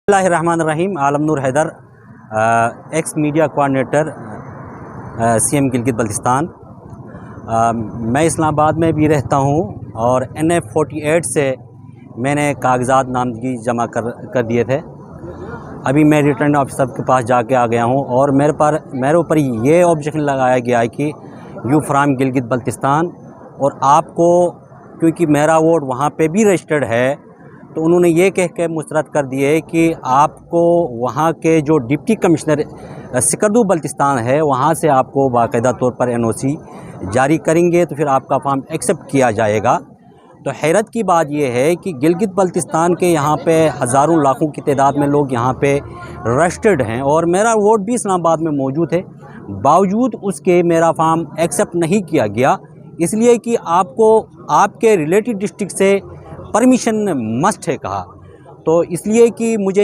बिस्मिल्लाहिर्रहमानिर्रहीम। Alam Noor Haider, ex media coordinator, CM Gilgit Baltistan. मैं इस्लामाबाद में भी रहता हूँ और NF 48 से मैंने कागजात नामजदगी जमा कर दिए थे। अभी मैं रिटर्निंग ऑफिसर के पास जाके आ गया हूँ और मेरे ऊपर ये ऑब्जेक्शन लगाया गया है कि यू फ्राम गिलगित बल्तिस्तान, और आपको क्योंकि मेरा वोट वहाँ पे भी रजिस्टर्ड है तो उन्होंने ये कह के मुस्तरद कर दिए कि आपको वहाँ के जो डिप्टी कमिश्नर सिकरदू बल्तिस्तान है वहाँ से आपको बाकायदा तौर पर NOC जारी करेंगे तो फिर आपका फॉर्म एक्सेप्ट किया जाएगा। तो हैरत की बात यह है कि गिलगित बल्तिस्तान के यहाँ पे हज़ारों लाखों की तादाद में लोग यहाँ पे रजिस्टर्ड हैं और मेरा वोट भी इस्लामाबाद में मौजूद है, बावजूद उसके मेरा फॉर्म एक्सेप्ट नहीं किया गया, इसलिए कि आपको आपके रिलेटेड डिस्ट्रिक्ट से परमिशन मस्ट है कहा। तो इसलिए कि मुझे